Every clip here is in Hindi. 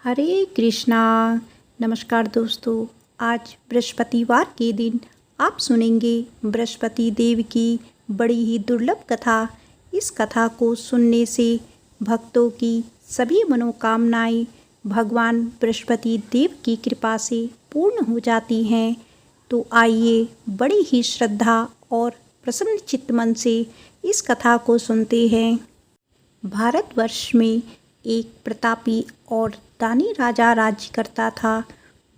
हरे कृष्णा। नमस्कार दोस्तों। आज बृहस्पतिवार के दिन आप सुनेंगे बृहस्पति देव की बड़ी ही दुर्लभ कथा। इस कथा को सुनने से भक्तों की सभी मनोकामनाएं भगवान बृहस्पति देव की कृपा से पूर्ण हो जाती हैं। तो आइए बड़ी ही श्रद्धा और प्रसन्न चित्त मन से इस कथा को सुनते हैं। भारतवर्ष में एक प्रतापी और दानी राजा राज्य करता था।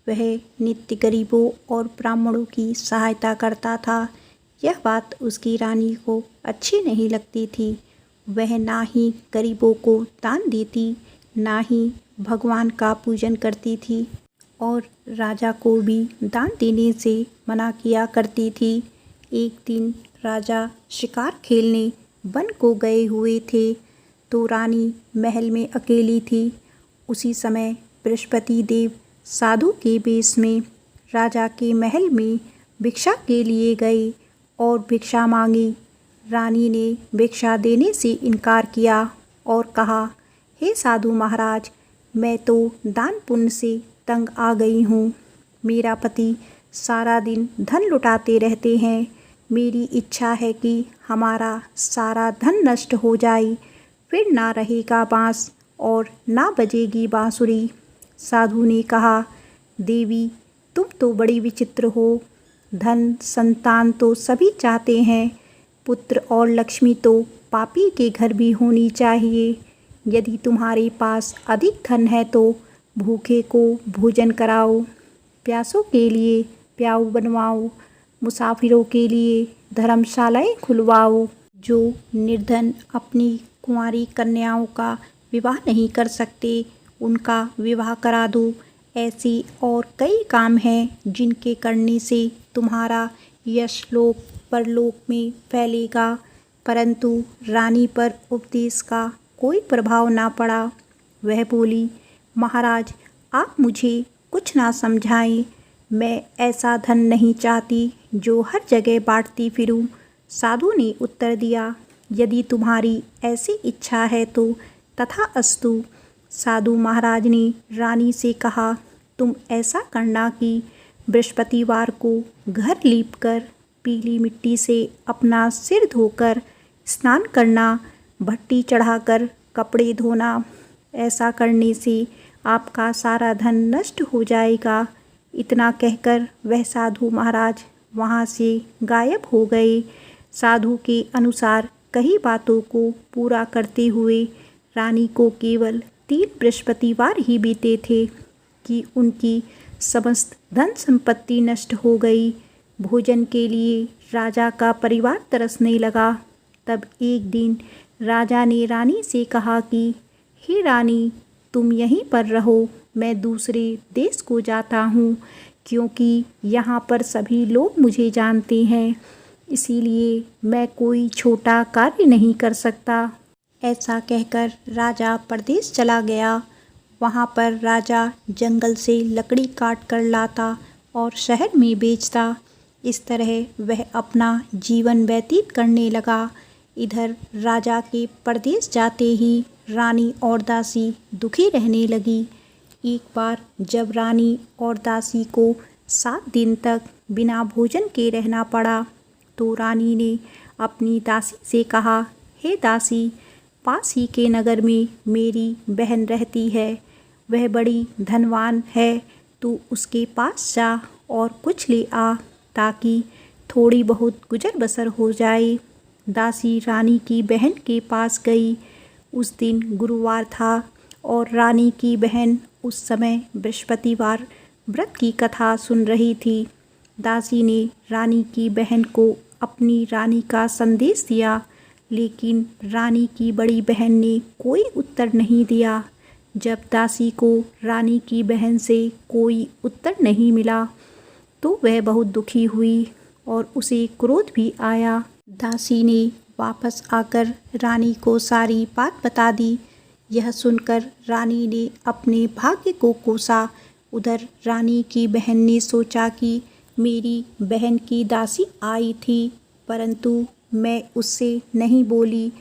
वह नित्य गरीबों और ब्राह्मणों की सहायता करता था। यह बात उसकी रानी को अच्छी नहीं लगती थी। वह ना ही गरीबों को दान देती, ना ही भगवान का पूजन करती थी और राजा को भी दान देने से मना किया करती थी। एक दिन राजा शिकार खेलने वन को गए हुए थे तो रानी महल में अकेली थी। उसी समय बृहस्पति देव साधु के वेश में राजा के महल में भिक्षा के लिए गए और भिक्षा मांगी। रानी ने भिक्षा देने से इनकार किया और कहा, हे साधु महाराज, मैं तो दान पुण्य से तंग आ गई हूँ। मेरा पति सारा दिन धन लुटाते रहते हैं। मेरी इच्छा है कि हमारा सारा धन नष्ट हो जाए, फिर ना रहेगा बाँस और ना बजेगी बांसुरी। साधु ने कहा, देवी, तुम तो बड़ी विचित्र हो। धन संतान तो सभी चाहते हैं, पुत्र और लक्ष्मी तो पापी के घर भी होनी चाहिए। यदि तुम्हारे पास अधिक धन है तो भूखे को भोजन कराओ, प्यासों के लिए प्याऊ बनवाओ, मुसाफिरों के लिए धर्मशालाएं खुलवाओ। जो निर्धन अपनी कुंवारी कन्याओं का विवाह नहीं कर सकते, उनका विवाह करा दो। ऐसे और कई काम हैं जिनके करने से तुम्हारा यश लोक परलोक में फैलेगा। परंतु रानी पर उपदेश का कोई प्रभाव ना पड़ा। वह बोली, महाराज, आप मुझे कुछ ना समझाएं। मैं ऐसा धन नहीं चाहती जो हर जगह बांटती फिरूं। साधु ने उत्तर दिया, यदि तुम्हारी ऐसी इच्छा है तो तथास्तु। साधु महाराज ने रानी से कहा, तुम ऐसा करना कि बृहस्पतिवार को घर लीपकर पीली मिट्टी से अपना सिर धोकर स्नान करना, भट्टी चढ़ाकर कपड़े धोना। ऐसा करने से आपका सारा धन नष्ट हो जाएगा। इतना कहकर वह साधु महाराज वहाँ से गायब हो गए। साधु के अनुसार कई बातों को पूरा करते हुए रानी को केवल 3 बृहस्पतिवार ही बीते थे कि उनकी समस्त धन संपत्ति नष्ट हो गई। भोजन के लिए राजा का परिवार तरसने लगा। तब एक दिन राजा ने रानी से कहा कि हे रानी, तुम यहीं पर रहो, मैं दूसरे देश को जाता हूँ, क्योंकि यहाँ पर सभी लोग मुझे जानते हैं, इसीलिए मैं कोई छोटा कार्य नहीं कर सकता। ऐसा कहकर राजा परदेश चला गया। वहाँ पर राजा जंगल से लकड़ी काट कर लाता और शहर में बेचता। इस तरह वह अपना जीवन व्यतीत करने लगा। इधर राजा के परदेश जाते ही रानी और दासी दुखी रहने लगी। एक बार जब रानी और दासी को 7 दिन तक बिना भोजन के रहना पड़ा तो रानी ने अपनी दासी से कहा, हे दासी, पास ही के नगर में मेरी बहन रहती है। वह बड़ी धनवान है, तू उसके पास जा और कुछ ले आ ताकि थोड़ी बहुत गुजर बसर हो जाए। दासी रानी की बहन के पास गई। उस दिन गुरुवार था और रानी की बहन उस समय बृहस्पतिवार व्रत की कथा सुन रही थी। दासी ने रानी की बहन को अपनी रानी का संदेश दिया, लेकिन रानी की बड़ी बहन ने कोई उत्तर नहीं दिया। जब दासी को रानी की बहन से कोई उत्तर नहीं मिला तो वह बहुत दुखी हुई और उसे क्रोध भी आया। दासी ने वापस आकर रानी को सारी बात बता दी। यह सुनकर रानी ने अपने भाग्य को कोसा। उधर रानी की बहन ने सोचा कि मेरी बहन की दासी आई थी, परंतु मैं उससे नहीं बोली,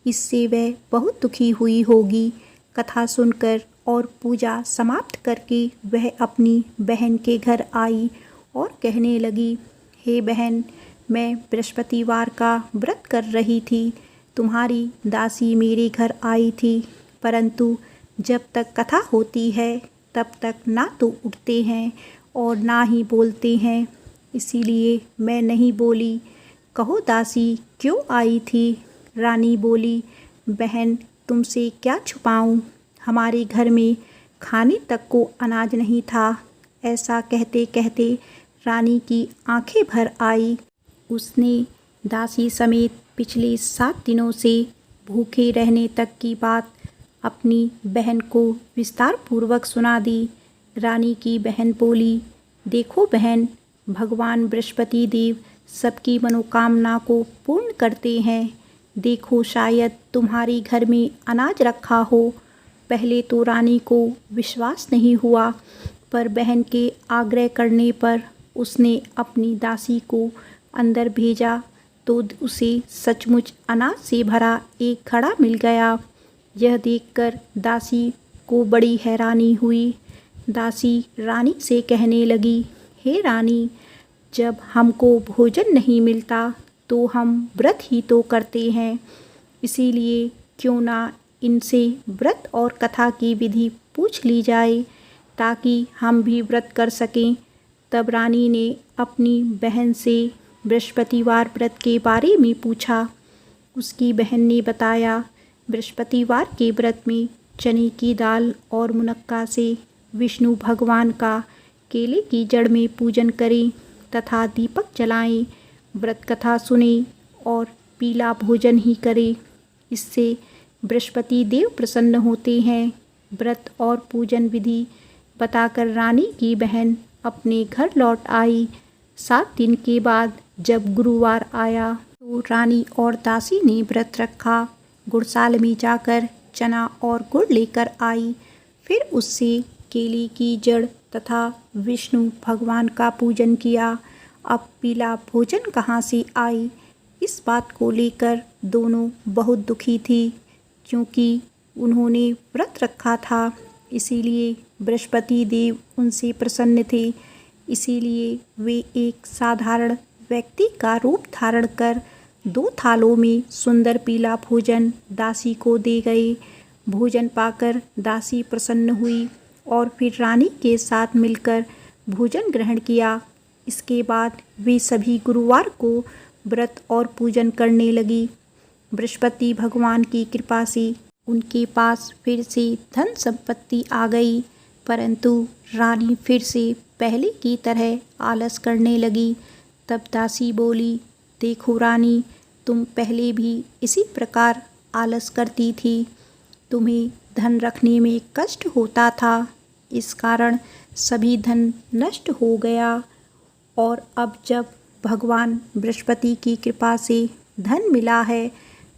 इससे वह बहुत दुखी हुई होगी। कथा सुनकर और पूजा समाप्त करके वह अपनी बहन के घर आई और कहने लगी, हे बहन, मैं बृहस्पतिवार का व्रत कर रही थी। तुम्हारी दासी मेरे घर आई थी, परंतु जब तक कथा होती है तब तक ना तो उठते हैं और ना ही बोलते हैं, इसीलिए मैं नहीं बोली। कहो दासी क्यों आई थी? रानी बोली, बहन तुमसे क्या छुपाऊं, हमारे घर में खाने तक को अनाज नहीं था। ऐसा कहते कहते रानी की आंखें भर आई। उसने दासी समेत पिछले 7 दिनों से भूखे रहने तक की बात अपनी बहन को विस्तार पूर्वक सुना दी। रानी की बहन बोली, देखो बहन, भगवान बृहस्पति देव सबकी मनोकामना को पूर्ण करते हैं। देखो शायद तुम्हारे घर में अनाज रखा हो। पहले तो रानी को विश्वास नहीं हुआ, पर बहन के आग्रह करने पर उसने अपनी दासी को अंदर भेजा तो उसे सचमुच अनाज से भरा एक घड़ा मिल गया। यह देखकर दासी को बड़ी हैरानी हुई। दासी रानी से कहने लगी, हे रानी, जब हमको भोजन नहीं मिलता तो हम व्रत ही तो करते हैं, इसीलिए क्यों ना इनसे व्रत और कथा की विधि पूछ ली जाए ताकि हम भी व्रत कर सकें। तब रानी ने अपनी बहन से बृहस्पतिवार व्रत के बारे में पूछा। उसकी बहन ने बताया, बृहस्पतिवार के व्रत में चने की दाल और मुनक्का से विष्णु भगवान का केले की जड़ में पूजन करें तथा दीपक जलाएं, व्रत कथा सुनें और पीला भोजन ही करें। इससे बृहस्पति देव प्रसन्न होते हैं। व्रत और पूजन विधि बताकर रानी की बहन अपने घर लौट आई। 7 दिन के बाद जब गुरुवार आया तो रानी और दासी ने व्रत रखा। गुड़साल में जाकर चना और गुड़ लेकर आई। फिर उससे केले की जड़ तथा विष्णु भगवान का पूजन किया। अब पीला भोजन कहाँ से आई, इस बात को लेकर दोनों बहुत दुखी थी, क्योंकि उन्होंने व्रत रखा था, इसीलिए बृहस्पति देव उनसे प्रसन्न थे। इसीलिए वे एक साधारण व्यक्ति का रूप धारण कर 2 थालों में सुंदर पीला भोजन दासी को दे गए। भोजन पाकर दासी प्रसन्न हुई और फिर रानी के साथ मिलकर भोजन ग्रहण किया। इसके बाद वे सभी गुरुवार को व्रत और पूजन करने लगी। बृहस्पति भगवान की कृपा से उनके पास फिर से धन संपत्ति आ गई, परंतु रानी फिर से पहले की तरह आलस करने लगी। तब दासी बोली, देखो रानी, तुम पहले भी इसी प्रकार आलस करती थी। तुम्हें धन रखने में कष्ट होता था, इस कारण सभी धन नष्ट हो गया, और अब जब भगवान बृहस्पति की कृपा से धन मिला है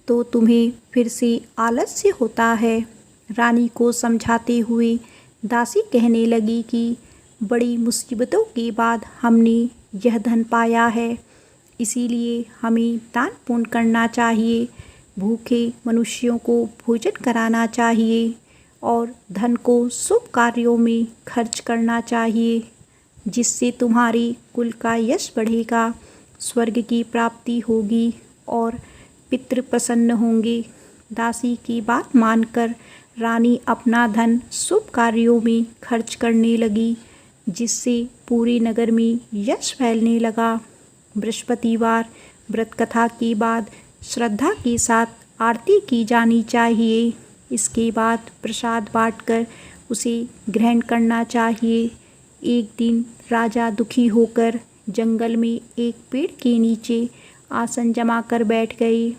तो तुम्हें फिर से आलस्य होता है। रानी को समझाते हुए दासी कहने लगी कि बड़ी मुसीबतों के बाद हमने यह धन पाया है, इसीलिए हमें दान पुण्य करना चाहिए, भूखे मनुष्यों को भोजन कराना चाहिए और धन को शुभ कार्यों में खर्च करना चाहिए, जिससे तुम्हारी कुल का यश बढ़ेगा, स्वर्ग की प्राप्ति होगी और पितृ प्रसन्न होंगे। दासी की बात मानकर रानी अपना धन शुभ कार्यों में खर्च करने लगी, जिससे पूरे नगर में यश फैलने लगा। बृहस्पतिवार व्रत कथा के बाद श्रद्धा के साथ आरती की जानी चाहिए। इसके बाद प्रसाद बांटकर उसे ग्रहण करना चाहिए। एक दिन राजा दुखी होकर जंगल में एक पेड़ के नीचे आसन जमा कर बैठ गए।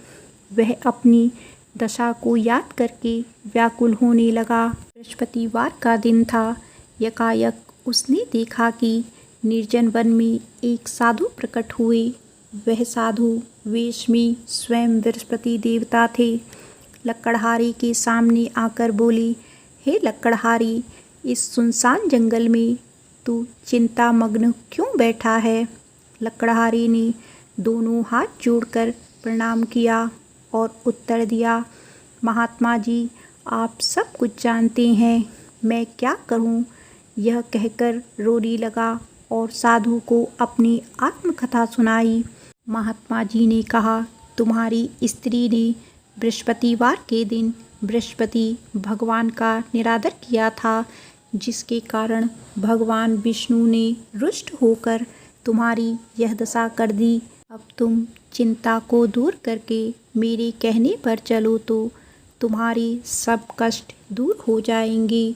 वह अपनी दशा को याद करके व्याकुल होने लगा। बृहस्पतिवार का दिन था। यकायक उसने देखा कि निर्जन वन में एक साधु प्रकट हुए। वह साधु वेश में स्वयं बृहस्पति देवता थे। लकड़हारी के सामने आकर बोली, हे लकड़हारी, इस सुनसान जंगल में तू चिंतामग्न क्यों बैठा है? लकड़हारी ने दोनों हाथ जोड़कर प्रणाम किया और उत्तर दिया, महात्मा जी, आप सब कुछ जानते हैं, मैं क्या करूं? यह कहकर रोने लगा और साधु को अपनी आत्मकथा सुनाई। महात्मा जी ने कहा, तुम्हारी स्त्री ने बृहस्पतिवार के दिन बृहस्पति भगवान का निरादर किया था, जिसके कारण भगवान विष्णु ने रुष्ट होकर तुम्हारी यह दशा कर दी। अब तुम चिंता को दूर करके मेरे कहने पर चलो तो तुम्हारे सब कष्ट दूर हो जाएंगे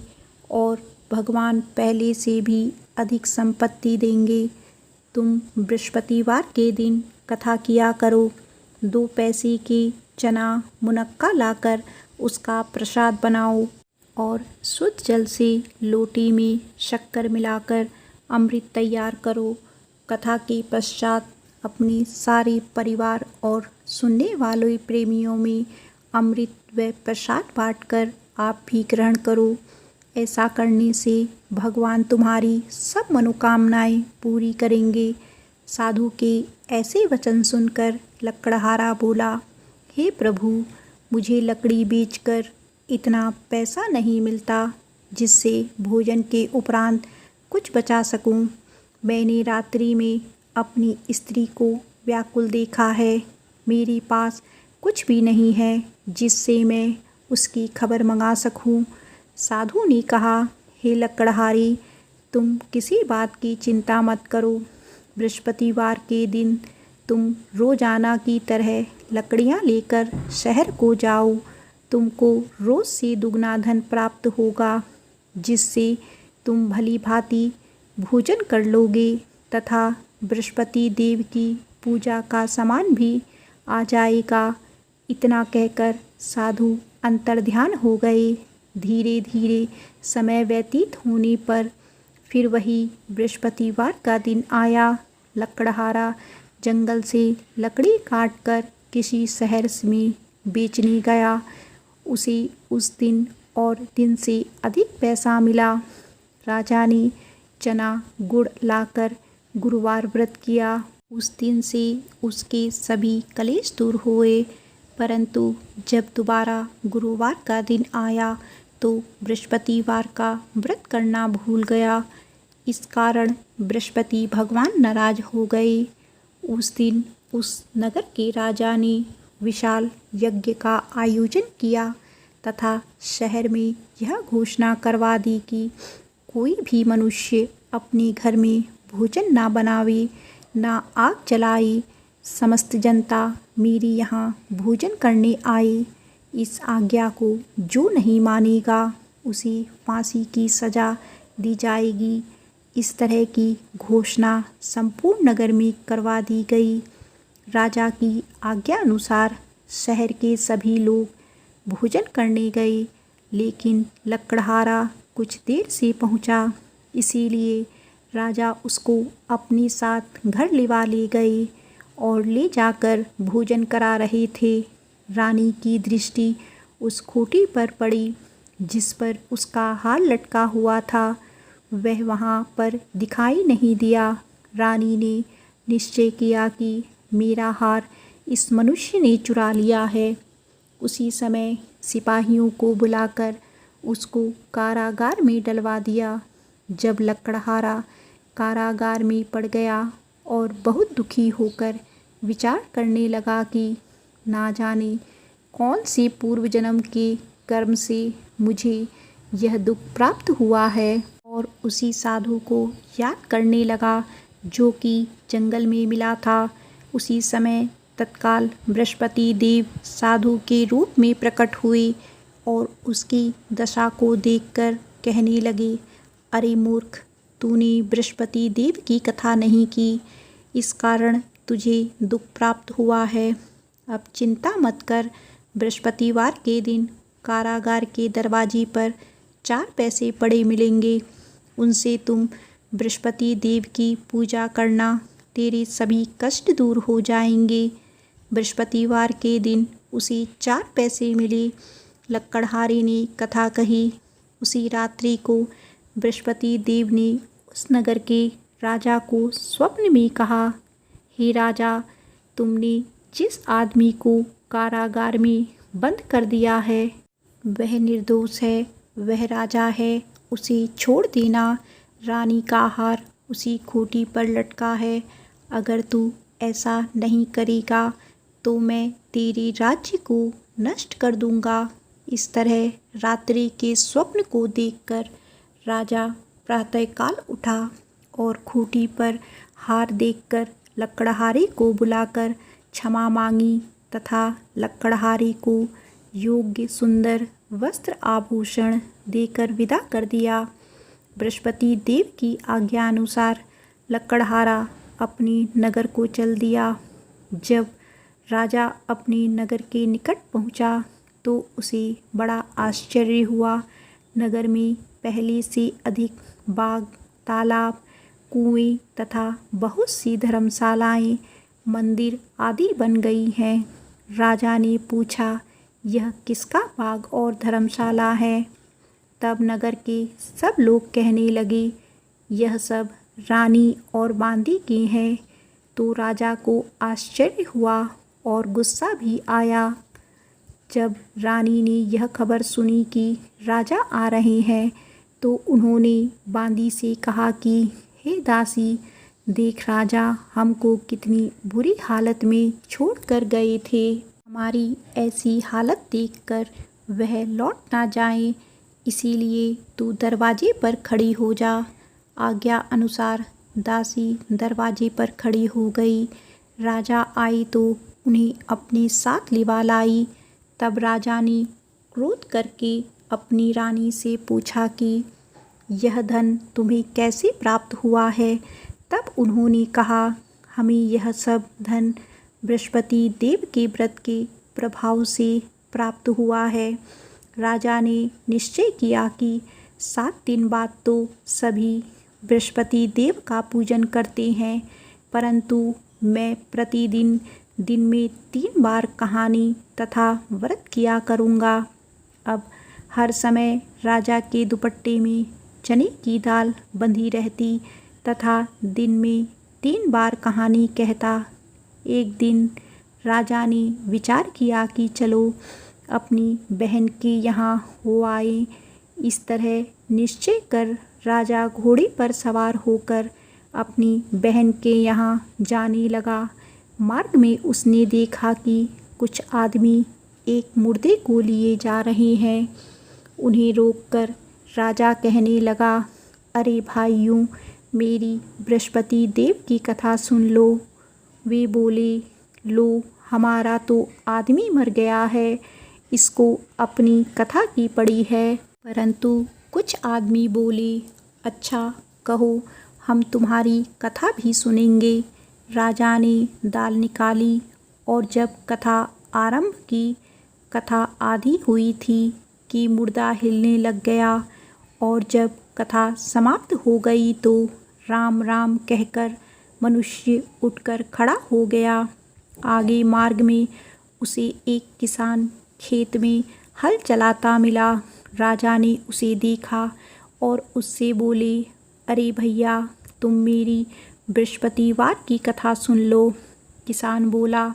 और भगवान पहले से भी अधिक संपत्ति देंगे। तुम बृहस्पतिवार के दिन कथा किया करो। 2 पैसे के चना मुनक्का लाकर उसका प्रसाद बनाओ और शुद्ध जल से लोटे में शक्कर मिलाकर अमृत तैयार करो। कथा के पश्चात अपने सारे परिवार और सुनने वाले प्रेमियों में अमृत व प्रसाद बांटकर आप भी ग्रहण करो। ऐसा करने से भगवान तुम्हारी सब मनोकामनाएं पूरी करेंगे। साधु के ऐसे वचन सुनकर लकड़हारा बोला, हे प्रभु, मुझे लकड़ी बेचकर इतना पैसा नहीं मिलता जिससे भोजन के उपरांत कुछ बचा सकूं। मैंने रात्रि में अपनी स्त्री को व्याकुल देखा है। मेरे पास कुछ भी नहीं है जिससे मैं उसकी खबर मंगा सकूं। साधु ने कहा, हे लकड़हारी, तुम किसी बात की चिंता मत करो। बृहस्पतिवार के दिन तुम रोजाना की तरह लकड़ियां लेकर शहर को जाओ। तुमको रोज से दुगना धन प्राप्त होगा, जिससे तुम भली भांति भोजन कर लोगे तथा बृहस्पति देव की पूजा का सामान भी आ जाएगा। इतना कहकर साधु अंतर्ध्यान हो गए। धीरे धीरे समय व्यतीत होने पर फिर वही बृहस्पतिवार का दिन आया। लकड़हारा जंगल से लकड़ी काटकर किसी शहर में बेचने गया। उसे उस दिन और दिन से अधिक पैसा मिला। राजा ने चना गुड़ लाकर गुरुवार व्रत किया। उस दिन से उसके सभी कलेश दूर हुए। परंतु जब दोबारा गुरुवार का दिन आया तो बृहस्पतिवार का व्रत करना भूल गया। इस कारण बृहस्पति भगवान नाराज हो गए। उस दिन उस नगर के राजा ने विशाल यज्ञ का आयोजन किया तथा शहर में यह घोषणा करवा दी कि कोई भी मनुष्य अपने घर में भोजन ना बनावे, ना आग जलाए। समस्त जनता मेरे यहाँ भोजन करने आए। इस आज्ञा को जो नहीं मानेगा उसे फांसी की सज़ा दी जाएगी। इस तरह की घोषणा संपूर्ण नगर में करवा दी गई। राजा की आज्ञा अनुसार शहर के सभी लोग भोजन करने गए, लेकिन लकड़हारा कुछ देर से पहुंचा, इसीलिए राजा उसको अपने साथ घर लिवा ले गए और ले जाकर भोजन करा रहे थे। रानी की दृष्टि उस खूंटी पर पड़ी जिस पर उसका हार लटका हुआ था। वह वहाँ पर दिखाई नहीं दिया। रानी ने निश्चय किया कि मेरा हार इस मनुष्य ने चुरा लिया है। उसी समय सिपाहियों को बुलाकर उसको कारागार में डलवा दिया। जब लकड़हारा कारागार में पड़ गया और बहुत दुखी होकर विचार करने लगा कि ना जाने कौन से पूर्व जन्म के कर्म से मुझे यह दुख प्राप्त हुआ है, और उसी साधु को याद करने लगा जो कि जंगल में मिला था। उसी समय तत्काल बृहस्पति देव साधु के रूप में प्रकट हुए और उसकी दशा को देखकर कहने लगे, अरे मूर्ख, तूने बृहस्पति देव की कथा नहीं की, इस कारण तुझे दुख प्राप्त हुआ है। अब चिंता मत कर। बृहस्पतिवार के दिन कारागार के दरवाजे पर 4 पैसे पड़े मिलेंगे। उनसे तुम बृहस्पति देव की पूजा करना, तेरे सभी कष्ट दूर हो जाएंगे। बृहस्पतिवार के दिन उसे 4 पैसे मिले। लकड़हारे ने कथा कही। उसी रात्रि को बृहस्पति देव ने उस नगर के राजा को स्वप्न में कहा, हे राजा, तुमने जिस आदमी को कारागार में बंद कर दिया है वह निर्दोष है, वह राजा है उसे छोड़ देना। रानी का हार उसी खूंटी पर लटका है। अगर तू ऐसा नहीं करेगा तो मैं तेरे राज्य को नष्ट कर दूंगा। इस तरह रात्रि के स्वप्न को देखकर राजा प्रातःकाल उठा और खूंटी पर हार देखकर लकड़हारे को बुलाकर क्षमा मांगी तथा लकड़हारे को योग्य सुंदर वस्त्र आभूषण देकर विदा कर दिया। बृहस्पति देव की आज्ञा अनुसार लकड़हारा अपने नगर को चल दिया। जब राजा अपने नगर के निकट पहुंचा तो उसे बड़ा आश्चर्य हुआ। नगर में पहले से अधिक बाग, तालाब, कुएं तथा बहुत सी धर्मशालाएं, मंदिर आदि बन गई हैं। राजा ने पूछा, यह किसका बाग और धर्मशाला है? तब नगर के सब लोग कहने लगे, यह सब रानी और बांदी के हैं। तो राजा को आश्चर्य हुआ और गुस्सा भी आया। जब रानी ने यह खबर सुनी कि राजा आ रहे हैं तो उन्होंने बांदी से कहा कि हे दासी, देख राजा हमको कितनी बुरी हालत में छोड़ कर गए थे। हमारी ऐसी हालत देखकर वह लौट ना जाए, इसीलिए तू दरवाजे पर खड़ी हो जा। आज्ञा अनुसार दासी दरवाजे पर खड़ी हो गई। राजा आई तो उन्हें अपने साथ लिवा लाई। तब राजा ने क्रोध करके अपनी रानी से पूछा कि यह धन तुम्हें कैसे प्राप्त हुआ है? तब उन्होंने कहा, हमें यह सब धन बृहस्पति देव के व्रत के प्रभाव से प्राप्त हुआ है। राजा ने निश्चय किया कि 7 दिन बाद तो सभी बृहस्पति देव का पूजन करते हैं, परंतु मैं प्रतिदिन दिन में 3 बार कहानी तथा व्रत किया करूँगा। अब हर समय राजा के दुपट्टे में चने की दाल बंधी रहती तथा दिन में 3 बार कहानी कहता। एक दिन राजा ने विचार किया कि चलो अपनी बहन के यहाँ हो आए। इस तरह निश्चय कर राजा घोड़े पर सवार होकर अपनी बहन के यहाँ जाने लगा। मार्ग में उसने देखा कि कुछ आदमी एक मुर्दे को लिए जा रहे हैं। उन्हें रोककर राजा कहने लगा, अरे भाइयों, मेरी बृहस्पति देव की कथा सुन लो। वे बोले, लो हमारा तो आदमी मर गया है, इसको अपनी कथा की पड़ी है। परंतु कुछ आदमी बोले, अच्छा कहो, हम तुम्हारी कथा भी सुनेंगे। राजा ने दाल निकाली और जब कथा आरंभ की, कथा आधी हुई थी कि मुर्दा हिलने लग गया और जब कथा समाप्त हो गई तो राम राम कहकर मनुष्य उठकर खड़ा हो गया। आगे मार्ग में उसे एक किसान खेत में हल चलाता मिला। राजा ने उसे देखा और उससे बोले, अरे भैया, तुम मेरी बृहस्पतिवार की कथा सुन लो। किसान बोला,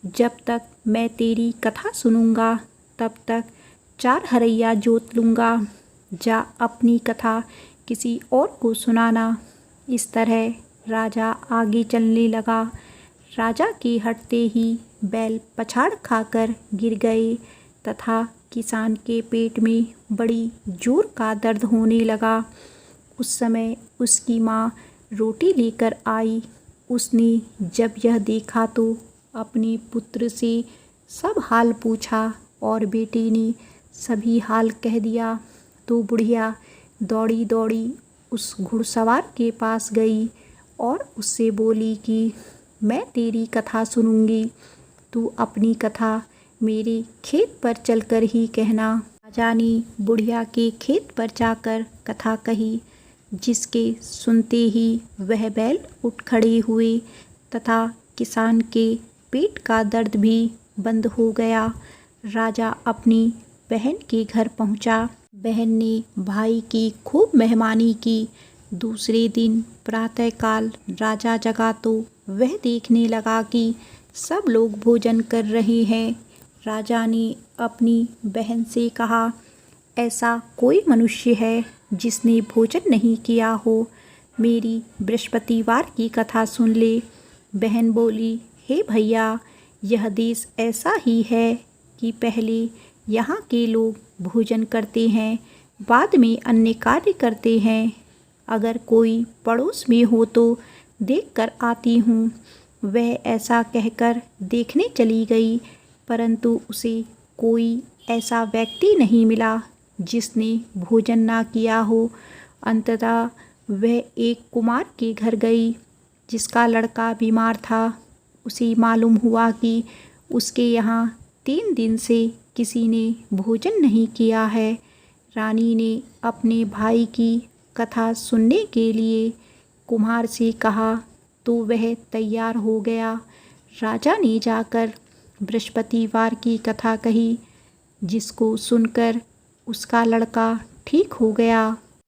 जब तक मैं तेरी कथा सुनूंगा तब तक 4 हरैया जोत लूँगा। जा अपनी कथा किसी और को सुनाना। इस तरह राजा आगे चलने लगा। राजा के हटते ही बैल पछाड़ खाकर गिर गए तथा किसान के पेट में बड़ी जोर का दर्द होने लगा। उस समय उसकी माँ रोटी लेकर आई। उसने जब यह देखा तो अपने पुत्र से सब हाल पूछा और बेटे ने सभी हाल कह दिया। तो बुढ़िया दौड़ी दौड़ी उस घुड़सवार के पास गई और उससे बोली कि मैं तेरी कथा सुनूंगी, तू अपनी कथा मेरे खेत पर चलकर ही कहना। राजा ने बुढ़िया के खेत पर जाकर कथा कही, जिसके सुनते ही वह बैल उठ खड़े हुए तथा किसान के पेट का दर्द भी बंद हो गया। राजा अपनी बहन के घर पहुंचा। बहन ने भाई की खूब मेहमानी की। दूसरे दिन प्रातःकाल राजा जगा तो वह देखने लगा कि सब लोग भोजन कर रहे हैं। राजा ने अपनी बहन से कहा, ऐसा कोई मनुष्य है जिसने भोजन नहीं किया हो मेरी बृहस्पतिवार की कथा सुन ले। बहन बोली, हे भैया, यह देश ऐसा ही है कि पहले यहाँ के लोग भोजन करते हैं, बाद में अन्य कार्य करते हैं। अगर कोई पड़ोस में हो तो देख कर आती हूँ। वह ऐसा कहकर देखने चली गई, परंतु उसे कोई ऐसा व्यक्ति नहीं मिला जिसने भोजन ना किया हो। अंततः वह एक कुमार के घर गई जिसका लड़का बीमार था। उसे मालूम हुआ कि उसके यहाँ 3 दिन से किसी ने भोजन नहीं किया है। रानी ने अपने भाई की कथा सुनने के लिए कुम्हार से कहा तो वह तैयार हो गया। राजा ने जाकर बृहस्पतिवार की कथा कही, जिसको सुनकर उसका लड़का ठीक हो गया।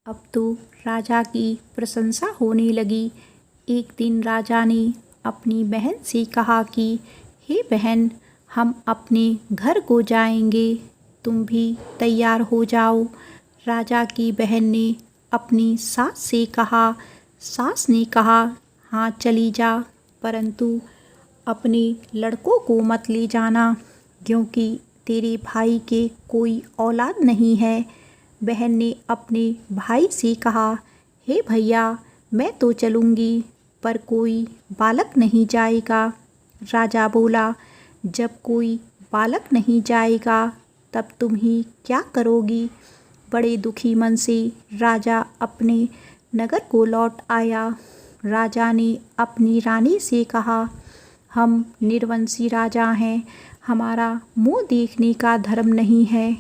अब तो राजा की प्रशंसा होने लगी। एक दिन राजा ने अपनी बहन से कहा कि हे बहन, हम अपने घर को जाएंगे, तुम भी तैयार हो जाओ। राजा की बहन ने अपनी सास से कहा। सास ने कहा, हाँ चली जा, परंतु अपने लड़कों को मत ले जाना, क्योंकि तेरे भाई के कोई औलाद नहीं है। बहन ने अपने भाई से कहा, हे भैया, मैं तो चलूँगी, पर कोई बालक नहीं जाएगा। राजा बोला, जब कोई बालक नहीं जाएगा तब तुम ही क्या करोगी। बड़े दुखी मन से राजा अपने नगर को लौट आया। राजा ने अपनी रानी से कहा, हम निर्वंशी राजा हैं, हमारा मुँह देखने का धर्म नहीं है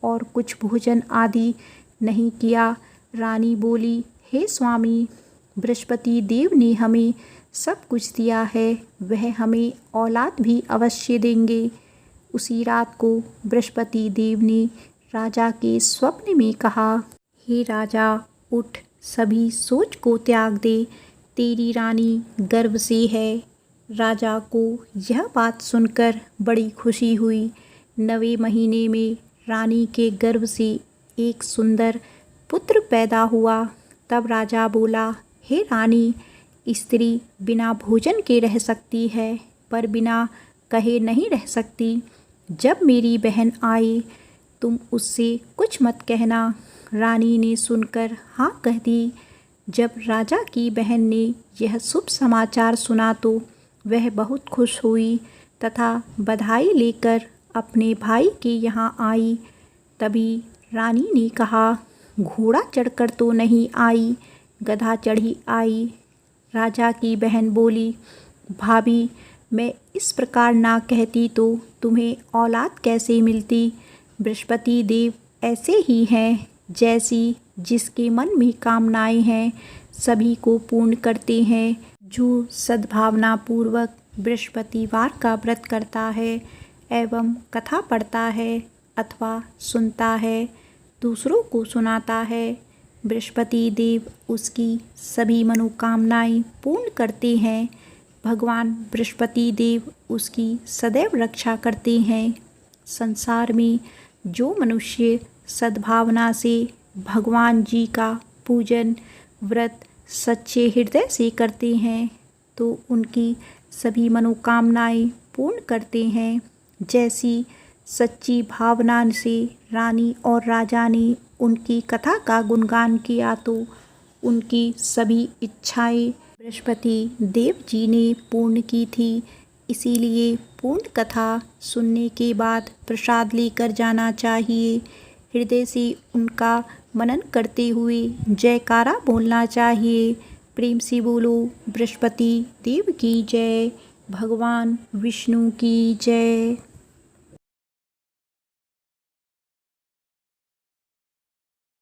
और कुछ भोजन आदि नहीं किया। रानी बोली, हे स्वामी, बृहस्पति देव ने हमें सब कुछ दिया है, वह हमें औलाद भी अवश्य देंगे। उसी रात को बृहस्पति देव ने राजा के स्वप्न में कहा, हे राजा, उठ, सभी सोच को त्याग दे, तेरी रानी गर्भ से है। राजा को यह बात सुनकर बड़ी खुशी हुई। 9वें महीने में रानी के गर्भ से एक सुंदर पुत्र पैदा हुआ। तब राजा बोला, हे रानी, स्त्री बिना भोजन के रह सकती है, पर बिना कहे नहीं रह सकती। जब मेरी बहन आए तुम उससे कुछ मत कहना। रानी ने सुनकर हाँ कह दी। जब राजा की बहन ने यह शुभ समाचार सुना तो वह बहुत खुश हुई तथा बधाई लेकर अपने भाई के यहाँ आई। तभी रानी ने कहा, घोड़ा चढ़कर तो नहीं आई, गधा चढ़ी आई। राजा की बहन बोली, भाभी, मैं इस प्रकार ना कहती तो तुम्हें औलाद कैसे मिलती। बृहस्पति देव ऐसे ही हैं, जैसी जिसके मन में कामनाएं हैं सभी को पूर्ण करते हैं। जो सद्भावना पूर्वक बृहस्पतिवार का व्रत करता है एवं कथा पढ़ता है अथवा सुनता है, दूसरों को सुनाता है, बृहस्पति देव उसकी सभी मनोकामनाएं पूर्ण करते हैं। भगवान बृहस्पति देव उसकी सदैव रक्षा करते हैं। संसार में जो मनुष्य सद्भावना से भगवान जी का पूजन व्रत सच्चे हृदय से करते हैं तो उनकी सभी मनोकामनाएं पूर्ण करते हैं। जैसी सच्ची भावना से रानी और राजा ने उनकी कथा का गुणगान किया तो उनकी सभी इच्छाएं बृहस्पति देव जी ने पूर्ण की थी। इसीलिए पूर्ण कथा सुनने के बाद प्रसाद लेकर जाना चाहिए। हृदय से उनका मनन करते हुए जयकारा बोलना चाहिए। प्रेम से बोलो, बृहस्पति देव की जय, भगवान विष्णु की जय।